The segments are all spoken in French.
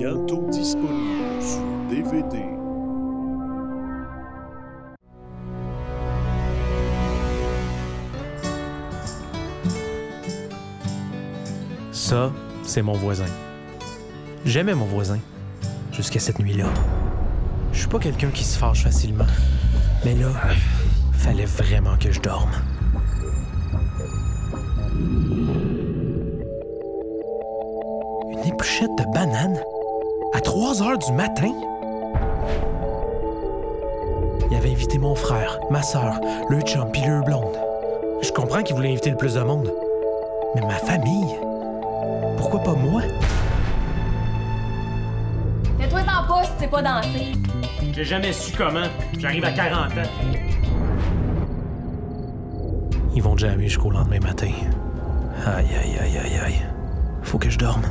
bientôt disponible sur DVD. Ça, c'est mon voisin. J'aimais mon voisin, jusqu'à cette nuit-là. Je suis pas quelqu'un qui se fâche facilement, mais là, fallait vraiment que je dorme. Une épluchette de banane à 3 heures du matin? Il avait invité mon frère, ma sœur, le chum pis le blonde. Je comprends qu'il voulait inviter le plus de monde. Mais ma famille? Pourquoi pas moi? Fais-toi en pas si tu sais pas danser. J'ai jamais su comment. J'arrive à 40 ans. Ils vont jammer jusqu'au lendemain matin. Aïe, aïe, aïe, aïe, aïe. Faut que je dorme.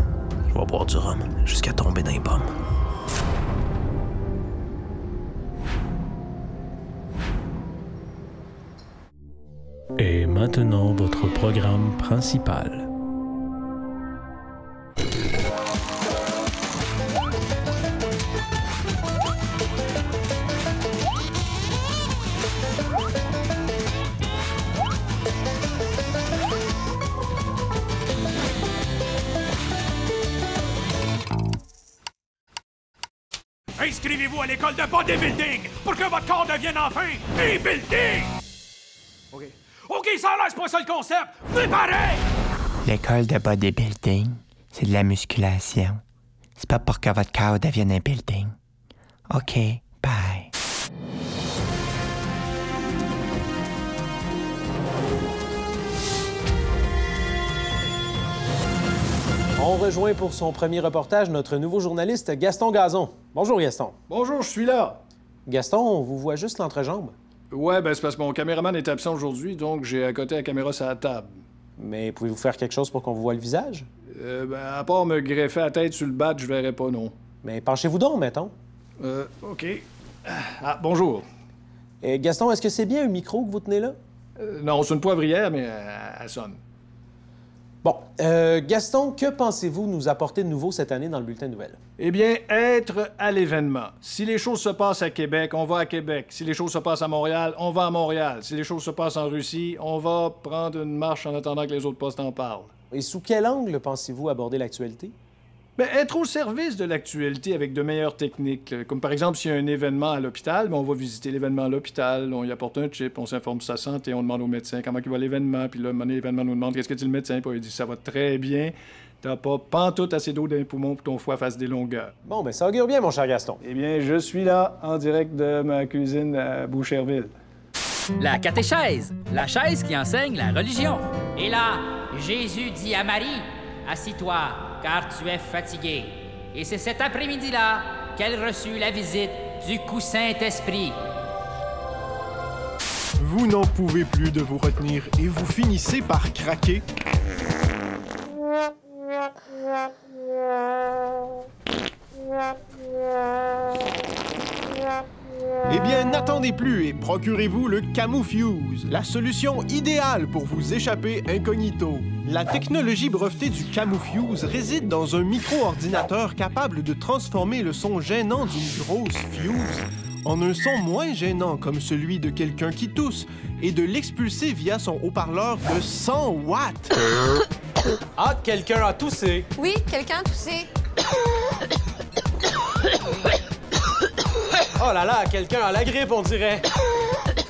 Je vais boire du rhum jusqu'à tomber dans les pommes. Et maintenant, votre programme principal. Inscrivez-vous à l'école de bodybuilding pour que votre corps devienne enfin un building! OK, ça a l'air, c'est pas ça le concept! Préparez! L'école de bodybuilding, c'est de la musculation. C'est pas pour que votre corps devienne un building. OK, bye. On rejoint pour son premier reportage notre nouveau journaliste Gaston Gazon. Bonjour Gaston. Bonjour, je suis là. Gaston, on vous voit juste l'entrejambe. Ouais, ben c'est parce que mon caméraman est absent aujourd'hui, donc j'ai accoté la caméra sur la table. Mais pouvez-vous faire quelque chose pour qu'on vous voit le visage? Ben, à part me greffer la tête sur le bat, je verrai pas, non. Mais penchez-vous donc, mettons. OK. Ah, bonjour. Gaston, est-ce que c'est bien un micro que vous tenez là? Non, c'est une poivrière, mais elle sonne. Bon, Gaston, que pensez-vous nous apporter de nouveau cette année dans le bulletin de nouvelles? Eh bien, être à l'événement. Si les choses se passent à Québec, on va à Québec. Si les choses se passent à Montréal, on va à Montréal. Si les choses se passent en Russie, on va prendre une marche en attendant que les autres postes en parlent. Et sous quel angle pensez-vous aborder l'actualité? Bien, être au service de l'actualité avec de meilleures techniques. Là. Comme par exemple, s'il y a un événement à l'hôpital, bien, on va visiter l'événement à l'hôpital, on y apporte un chip, on s'informe de sa santé, on demande au médecin comment il va l'événement, puis là, à un moment donné, l'événement nous demande qu'est-ce que dit le médecin, puis il dit ça va très bien, t'as pas pantoute assez d'eau dans les poumons pour que ton foie fasse des longueurs. Bon, ben ça augure bien, mon cher Gaston. Eh bien, je suis là, en direct de ma cuisine à Boucherville. La catéchèse, la chaise qui enseigne la religion. Et là, Jésus dit à Marie, « Assis-toi, car tu es fatiguée. » Et c'est cet après-midi-là qu'elle reçut la visite du Saint-Esprit. Vous n'en pouvez plus de vous retenir et vous finissez par craquer. Eh bien, n'attendez plus et procurez-vous le Camufuse, la solution idéale pour vous échapper incognito. La technologie brevetée du Camufuse réside dans un micro-ordinateur capable de transformer le son gênant d'une grosse fuse en un son moins gênant comme celui de quelqu'un qui tousse et de l'expulser via son haut-parleur de 100 watts. Ah, quelqu'un a toussé. Oui, quelqu'un a toussé. Oh là là, quelqu'un a la grippe, on dirait.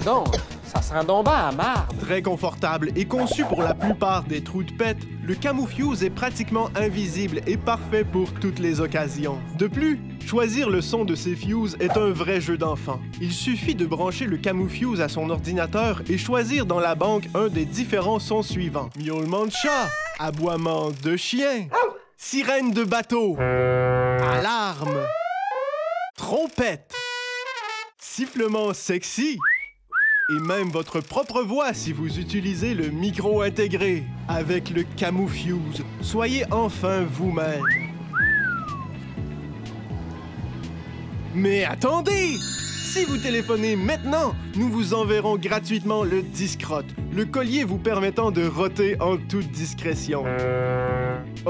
Non, ça sent donc ben à marde. Très confortable et conçu pour la plupart des trous de pète, le Camufuse est pratiquement invisible et parfait pour toutes les occasions. De plus, choisir le son de ces fuses est un vrai jeu d'enfant. Il suffit de brancher le Camufuse à son ordinateur et choisir dans la banque un des différents sons suivants. Miaulement de chat, aboiement de chien, sirène de bateau, alarme, trompette, sifflement sexy et même votre propre voix si vous utilisez le micro intégré. Avec le Camufuse, soyez enfin vous-même. Mais attendez! Si vous téléphonez maintenant, nous vous enverrons gratuitement le Discrotte, le collier vous permettant de roter en toute discrétion.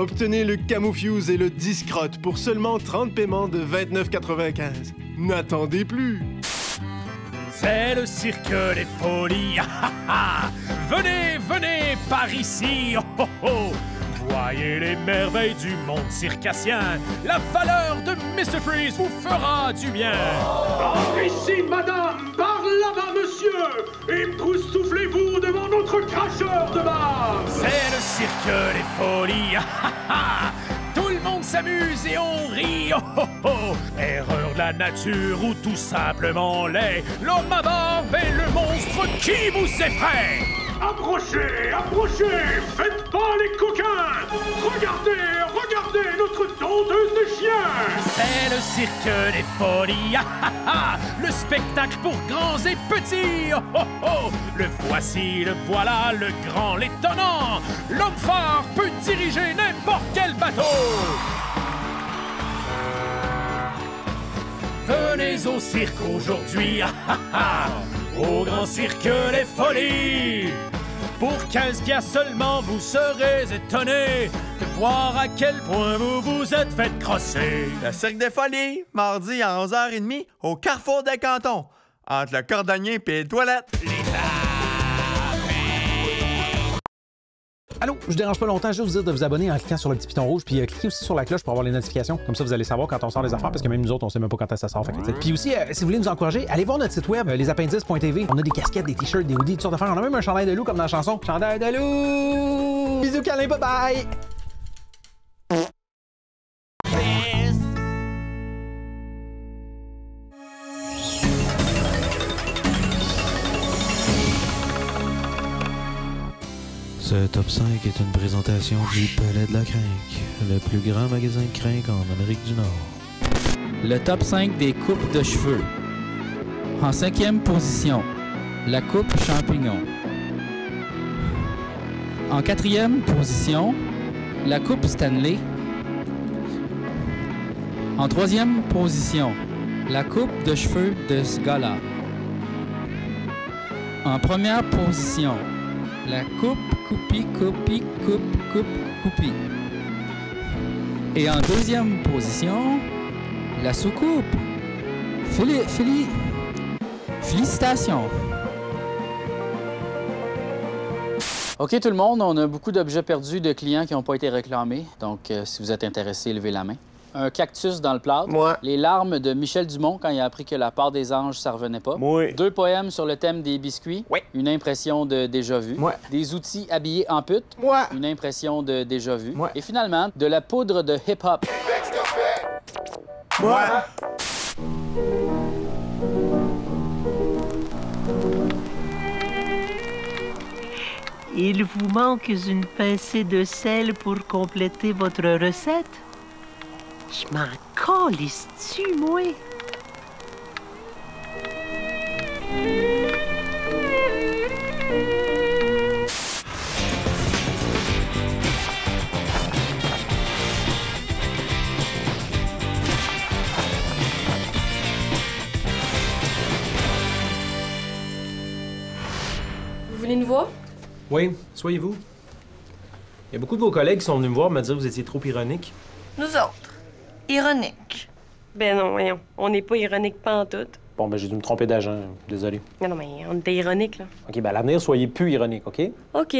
Obtenez le Camufuse et le Discrotte pour seulement 30 paiements de 29,95. N'attendez plus! C'est le cirque des folies. Venez, venez par ici. Oh, oh, oh. Voyez les merveilles du monde circassien. La valeur de Mr. Freeze vous fera du bien. Par ici, madame. Par là-bas, monsieur. Et époustouflez-vous devant notre cracheur de marde. C'est le cirque des folies. Tout le monde s'amuse et on rit. Oh, oh, oh. Erreur de la nature ou tout simplement laid. L'homme à barbe est le monstre qui vous effraie. Approchez, approchez. Faites pas les coquins. Regardez, regardez notre dompteuse de chiens. C'est le cirque des folies. Le spectacle pour grands et petits. Oh, oh, oh. Le voici, le voilà, le grand, l'étonnant. L'homme phare peut diriger n'importe quel bateau. Venez au cirque aujourd'hui, au grand cirque des folies. Pour 15 piastres seulement, vous serez étonnés de voir à quel point vous vous êtes fait crosser. Le cirque des folies, mardi à 11h30 au Carrefour des Cantons, entre le cordonnier et les toilettes. Allô, je dérange pas longtemps, je vais vous dire de vous abonner en cliquant sur le petit piton rouge, puis cliquez aussi sur la cloche pour avoir les notifications. Comme ça, vous allez savoir quand on sort les affaires, parce que même nous autres, on sait même pas quand ça sort. Puis aussi, si vous voulez nous encourager, allez voir notre site web, lesappendices.tv. On a des casquettes, des t-shirts, des hoodies, toutes sortes d'affaires. On a même un chandail de loup comme dans la chanson. Chandail de loup! Bisous, câlins, bye bye! Ce top 5 est une présentation du Palais de la Crinque, le plus grand magasin de crinque en Amérique du Nord. Le top 5 des coupes de cheveux. En 5e position, la coupe champignon. En 4e position, la coupe Stanley. En 3e position, la coupe de cheveux de ce gars-là. En première position, la coupe coupi. Et en 2e position, la soucoupe. Félicitations. OK, tout le monde, on a beaucoup d'objets perdus de clients qui n'ont pas été réclamés. Donc, si vous êtes intéressé, levez la main. Un cactus dans le plâtre. Moi. Les larmes de Michel Dumont quand il a appris que la part des anges, ça revenait pas. Moi. 2 poèmes sur le thème des biscuits. Oui. Une impression de déjà vu. Moi. Des outils habillés en pute. Moi. Une impression de déjà vu. Moi. Et finalement, de la poudre de hip-hop. Moi. Il vous manque une pincée de sel pour compléter votre recette? Je m'en calisse-tu, moi? Vous voulez nous voir? Oui, soyez-vous. Il y a beaucoup de vos collègues qui sont venus me voir me dire que vous étiez trop ironique. Nous autres. Ironique. Ben non, voyons. On n'est pas ironique pantoute. Bon, ben j'ai dû me tromper d'agent. Désolé. Non, mais on était ironique, là. OK, ben à l'avenir, soyez plus ironique, OK? OK,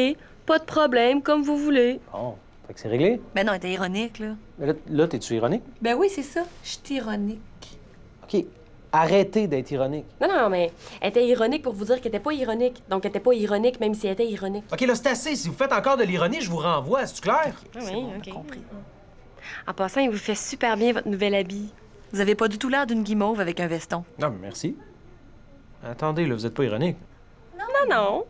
pas de problème, comme vous voulez. Bon, fait que c'est réglé. Ben non, elle était ironique, là. Mais là t'es-tu ironique? Ben oui, c'est ça. Je suis ironique. OK, arrêtez d'être ironique. Non, mais elle était ironique pour vous dire qu'elle était pas ironique. Donc, elle était pas ironique, même si elle était ironique. OK, là, c'est assez. Si vous faites encore de l'ironie, je vous renvoie. C'est-tu clair? Oui, OK. Compris. En passant, il vous fait super bien votre nouvel habit. Vous avez pas du tout l'air d'une guimauve avec un veston. Non, mais merci. Attendez, là, vous êtes pas ironique. Non.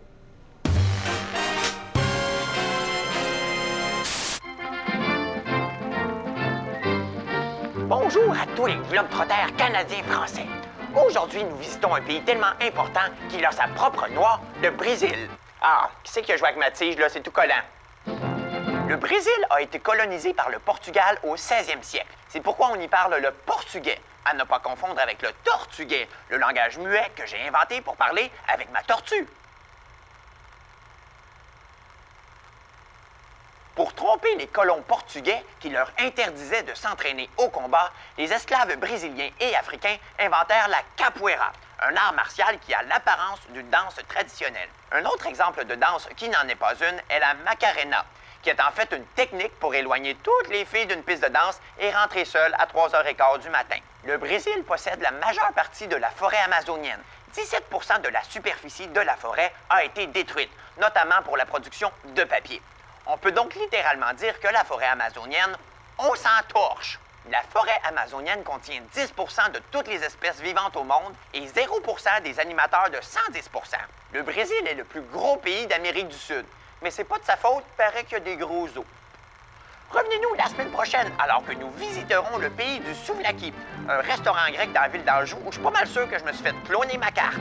Bonjour à tous les globetrotters canadiens-français. Aujourd'hui, nous visitons un pays tellement important qu'il a sa propre noix, le Brésil. Ah, qui c'est qui a joué avec ma tige, là? C'est tout collant. Le Brésil a été colonisé par le Portugal au 16e siècle. C'est pourquoi on y parle le portugais, à ne pas confondre avec le tortugais, le langage muet que j'ai inventé pour parler avec ma tortue. Pour tromper les colons portugais qui leur interdisaient de s'entraîner au combat, les esclaves brésiliens et africains inventèrent la capoeira, un art martial qui a l'apparence d'une danse traditionnelle. Un autre exemple de danse qui n'en est pas une est la Macarena, qui est en fait une technique pour éloigner toutes les filles d'une piste de danse et rentrer seule à 3h15 du matin. Le Brésil possède la majeure partie de la forêt amazonienne. 17 % de la superficie de la forêt a été détruite, notamment pour la production de papier. On peut donc littéralement dire que la forêt amazonienne, on s'en torche. La forêt amazonienne contient 10 % de toutes les espèces vivantes au monde et 0 % des animateurs de 110 %. Le Brésil est le plus gros pays d'Amérique du Sud, mais c'est pas de sa faute, paraît qu'il y a des gros os. Revenez-nous la semaine prochaine alors que nous visiterons le pays du souvlaki, un restaurant grec dans la ville d'Anjou où je suis pas mal sûr que je me suis fait cloner ma carte.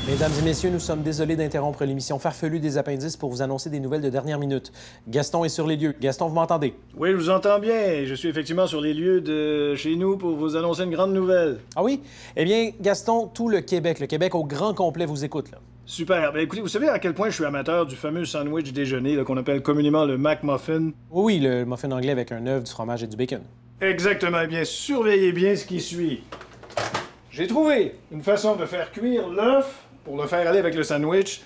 Mesdames et messieurs, nous sommes désolés d'interrompre l'émission farfelue des appendices pour vous annoncer des nouvelles de dernière minute. Gaston est sur les lieux. Gaston, vous m'entendez? Oui, je vous entends bien. Je suis effectivement sur les lieux de chez nous pour vous annoncer une grande nouvelle. Ah oui? Eh bien, Gaston, tout le Québec au grand complet vous écoute, là. Super. Ben écoutez, vous savez à quel point je suis amateur du fameux sandwich déjeuner qu'on appelle communément le McMuffin? Oui, le muffin anglais avec un œuf, du fromage et du bacon. Exactement. Eh bien, surveillez bien ce qui suit. J'ai trouvé une façon de faire cuire l'œuf pour le faire aller avec le sandwich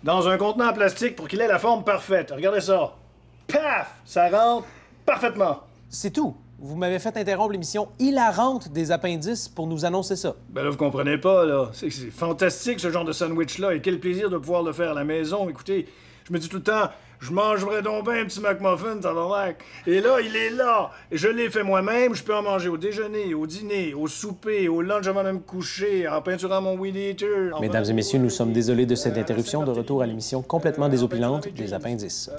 dans un contenant en plastique pour qu'il ait la forme parfaite. Regardez ça. Paf! Ça rentre parfaitement. C'est tout. Vous m'avez fait interrompre l'émission hilarante des appendices pour nous annoncer ça. Ben là, vous comprenez pas, là. C'est fantastique, ce genre de sandwich-là, et quel plaisir de pouvoir le faire à la maison. Écoutez, je me dis tout le temps, je mangerais donc bien un petit McMuffin, tabarnak. Et là, il est là. Et je l'ai fait moi-même. Je peux en manger au déjeuner, au dîner, au souper, au lunch avant de me coucher, en peinturant mon weed eater. Mesdames et messieurs, nous sommes désolés de cette interruption. De retour à l'émission complètement désopilante des appendices.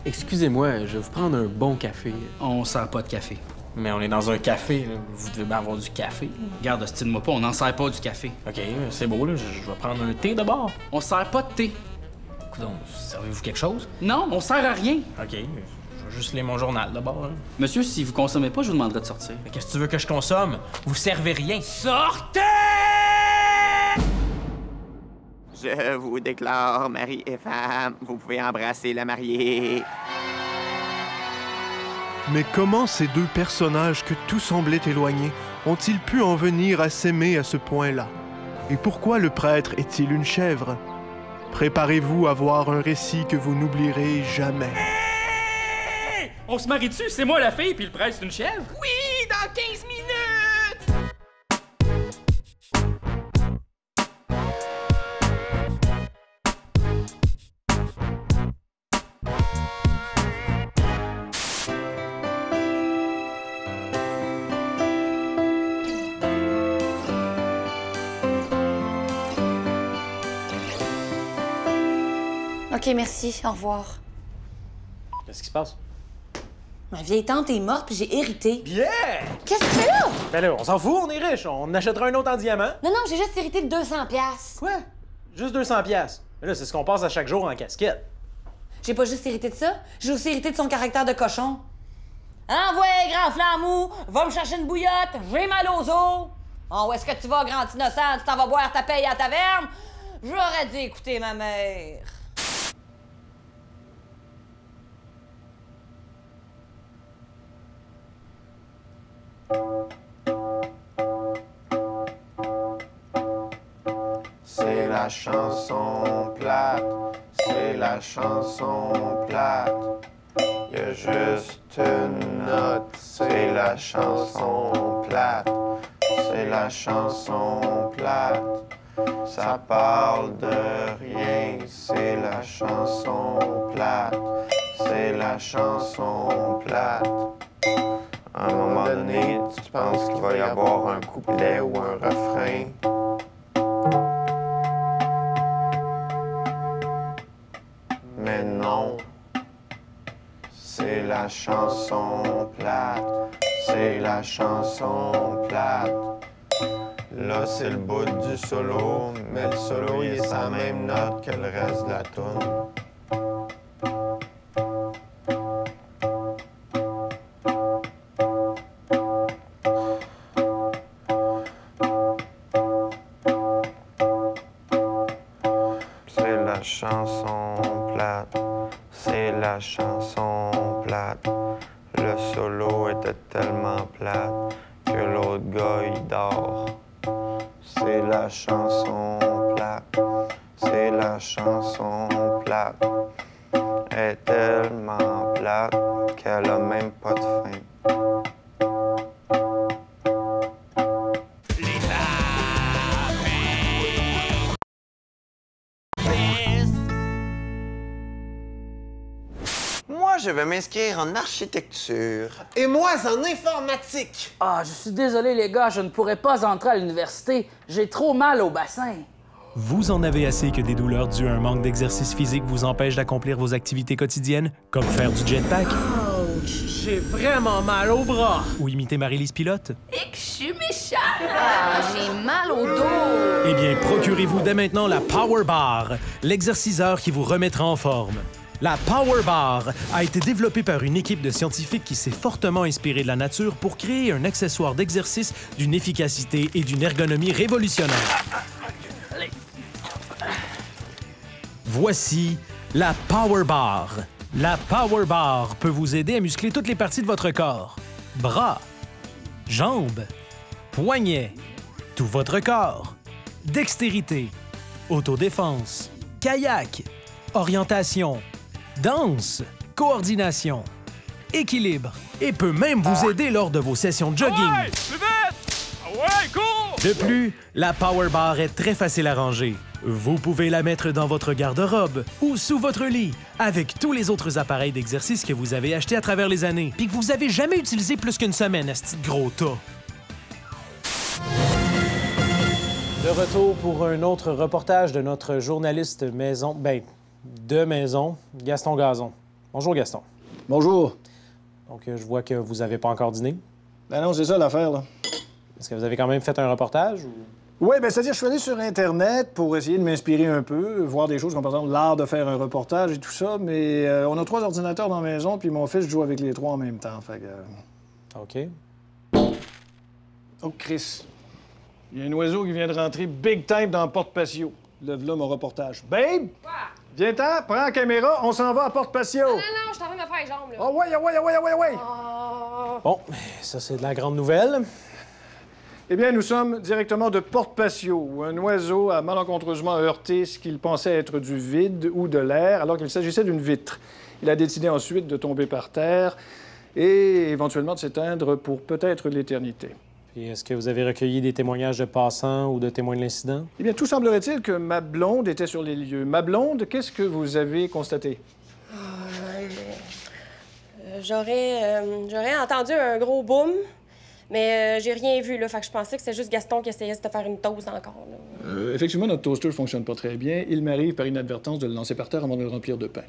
Excusez-moi, je vais vous prendre un bon café. On sert pas de café. Mais on est dans un café, là. Vous devez bien avoir du café. Garde, style-moi pas, on n'en sert pas du café. OK, c'est beau, là. Je vais prendre un thé d'abord. On sert pas de thé. Coudonc, servez-vous quelque chose? Non, on sert à rien. OK, je vais juste lire mon journal d'abord. Hein. Monsieur, si vous consommez pas, je vous demanderai de sortir. Mais qu'est-ce que tu veux que je consomme? Vous servez rien. Sortez! Je vous déclare mari et femme. Vous pouvez embrasser la mariée. Mais comment ces deux personnages que tout semblait éloigner ont-ils pu en venir à s'aimer à ce point-là? Et pourquoi le prêtre est-il une chèvre? Préparez-vous à voir un récit que vous n'oublierez jamais. Hey! On se marie dessus, c'est moi la fille, puis le prêtre c'est une chèvre? Oui, dans 15 minutes! OK, merci. Au revoir. Qu'est-ce qui se passe? Ma vieille tante est morte puis j'ai hérité. Bien! Qu'est-ce que tu fais là? Ben là, on s'en fout, on est riche. On achètera un autre en diamant. Non, j'ai juste hérité de 200 $. Quoi? Juste 200 $. Mais là, c'est ce qu'on passe à chaque jour en casquette. J'ai pas juste hérité de ça, j'ai aussi hérité de son caractère de cochon. Envoie, grand flamou, va me chercher une bouillotte, j'ai mal aux os. Oh, où est-ce que tu vas, grand innocent? Tu t'en vas boire ta paye à la taverne? J'aurais dû écouter ma mère. C'est la chanson plate, c'est la chanson plate. Y a juste une note, c'est la chanson plate, c'est la chanson plate. Ça parle de rien, c'est la chanson plate, c'est la chanson plate. À un moment donné, tu penses qu'il va y avoir un couplet ou un refrain. Mais non, c'est la chanson plate, c'est la chanson plate. Là, c'est le bout du solo, mais le solo, il est sa même note que le reste de la toune. C'est la chanson plate, c'est c'est la chanson plate. Le solo était tellement plate que l'autre gars, il dort. C'est la chanson plate, c'est la chanson plate. Elle est tellement plate qu'elle a même pas de fin. Moi, je vais m'inscrire en architecture. Et moi, en informatique. Ah, je suis désolé, les gars, je ne pourrais pas entrer à l'université. J'ai trop mal au bassin. Vous en avez assez que des douleurs dues à un manque d'exercice physique vous empêchent d'accomplir vos activités quotidiennes, comme faire du jetpack. J'ai vraiment mal au bras. Ou imiter Marie-Lise Pilote. Et que je suis méchante! Ah, j'ai mal au dos! Eh bien, procurez-vous dès maintenant la Power Bar, l'exerciceur qui vous remettra en forme. La Power Bar a été développée par une équipe de scientifiques qui s'est fortement inspirée de la nature pour créer un accessoire d'exercice d'une efficacité et d'une ergonomie révolutionnaire. Voici la Power Bar. La Power Bar peut vous aider à muscler toutes les parties de votre corps. Bras, jambes, poignets, tout votre corps. Dextérité, autodéfense, kayak, orientation, danse, coordination, équilibre et peut même vous aider lors de vos sessions de jogging. Ouais, plus vite! Ouais, cours! De plus, la Power Bar est très facile à ranger. Vous pouvez la mettre dans votre garde-robe ou sous votre lit avec tous les autres appareils d'exercice que vous avez achetés à travers les années puis que vous avez jamais utilisé plus qu'une semaine, à ce petit gros tas. De retour pour un autre reportage de notre journaliste de maison, Gaston Gazon. Bonjour, Gaston. Bonjour. Donc, je vois que vous n'avez pas encore dîné. Ben non, c'est ça l'affaire, là. Est-ce que vous avez quand même fait un reportage ou... Oui, bien, c'est-à-dire, je suis allé sur Internet pour essayer de m'inspirer un peu, voir des choses comme, par exemple, l'art de faire un reportage et tout ça, mais on a 3 ordinateurs dans la maison, puis mon fils joue avec les 3 en même temps, fait que... OK. Oh, Chris. Il y a un oiseau qui vient de rentrer big time dans Porte Patio. Lève-là mon reportage. Babe! Quoi? Viens-t'en, prends la caméra, on s'en va à Porte Patio. Non, je suis en train de me faire les jambes, là. Oh, ouais! Bon, ça, c'est de la grande nouvelle. Eh bien, nous sommes directement de Porte Patio, où un oiseau a malencontreusement heurté ce qu'il pensait être du vide ou de l'air, alors qu'il s'agissait d'une vitre. Il a décidé ensuite de tomber par terre et éventuellement de s'éteindre pour peut-être l'éternité. Puis est-ce que vous avez recueilli des témoignages de passants ou de témoins de l'incident? Eh bien, tout semblerait-il que ma blonde était sur les lieux. Ma blonde, qu'est-ce que vous avez constaté? J'aurais entendu un gros boom, mais j'ai rien vu, là. Fait que je pensais que c'était juste Gaston qui essayait de te faire une toast encore, là. Effectivement, notre toaster ne fonctionne pas très bien. Il m'arrive par inadvertance de le lancer par terre avant de le remplir de pain.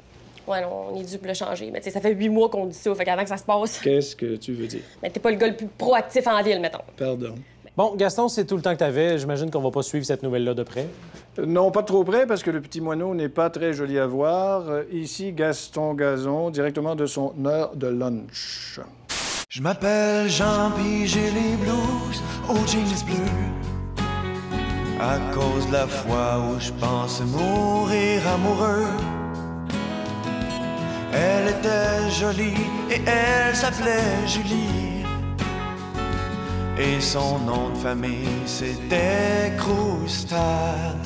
Ouais, non, on est dû pour le changer. Mais tu sais, ça fait 8 mois qu'on dit ça, fait qu'avant que ça se passe... Qu'est-ce que tu veux dire? Mais t'es pas le gars le plus proactif en ville, mettons. Pardon. Bon, Gaston, c'est tout le temps que t'avais. J'imagine qu'on va pas suivre cette nouvelle-là de près. Non, pas trop près, parce que le petit moineau n'est pas très joli à voir. Ici, Gaston Gazon, directement de son heure de lunch. Je m'appelle Jean, pis j'ai les blues aux jeans bleus. À cause de la fois où je pensais mourir amoureux. Elle était jolie et elle s'appelait Julie. Et son nom de famille c'était Croustade.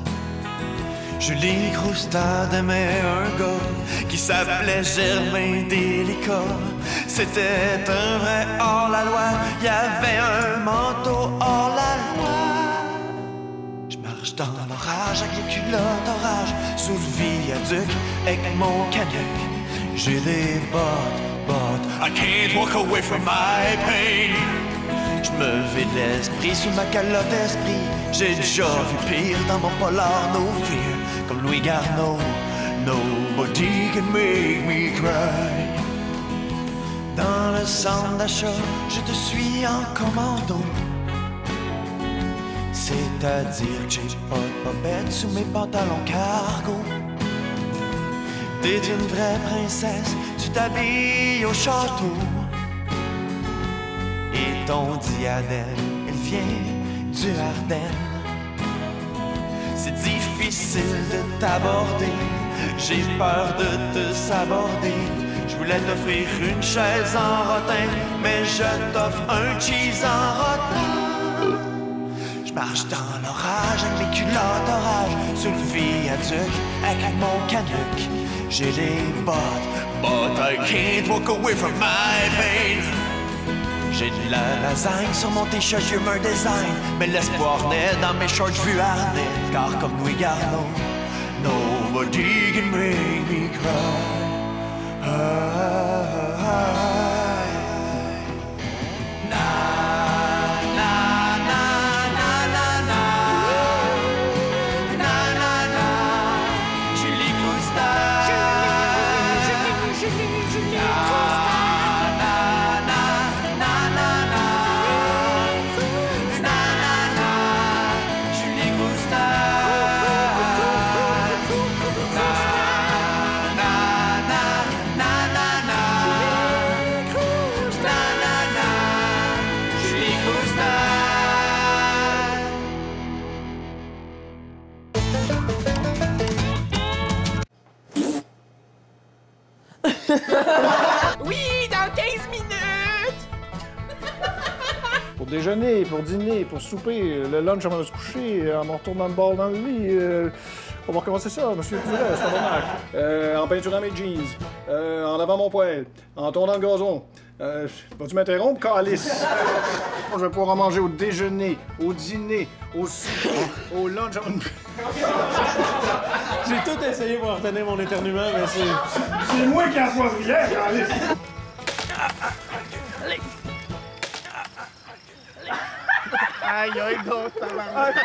Julie Croustade aimait un gars qui s'appelait Germain Délicat. C'était un vrai hors-la-loi, il y avait un manteau hors-la-loi. Je marche dans l'orage avec les culottes orage, sous le viaduc avec mon canuc. J'ai des bottes, I can't walk away from my pain. Je me vide l'esprit sous ma calotte esprit. J'ai déjà vu pire dans mon polar No Fear. Comme Louis Garneau, nobody can make me cry. Dans le centre d'achat, je te suis en commando. C'est-à-dire que j'ai pas de popette sous mes pantalons cargo. T'es une vraie princesse, tu t'habilles au château. Et ton diadème, elle vient du Ardennes. C'est difficile de t'aborder J'ai peur de te saborder. Je voulais t'offrir une chaise en rotin, mais je t'offre un cheese en rotin. Je marche dans l'orage avec mes culottes orage sur le viaduc avec mon canuc. J'ai des bottes, but I can't walk away from my pain. J'ai de la lasagne sur mon t-shirt Humor Design, mais l'espoir naît dans mes shorts vus harnais. Car comme Louis Garneau, nobody can make me cry. Oui, dans 15 minutes! Pour déjeuner, pour dîner, pour souper, le lunch avant de se coucher, en me retournant de bord dans le lit. On va recommencer ça, monsieur Poulet, c'est pas dommage. En peinturant mes jeans, en lavant mon poêle, en tournant le gazon. Vas-tu m'interrompre, calice? Je vais pouvoir en manger au déjeuner, au dîner, au souper, au lunch. J'ai tout essayé pour retenir mon éternuement, mais c'est... C'est moi qui en vois rien, calice! Aïe, aïe, donc, tabarnak.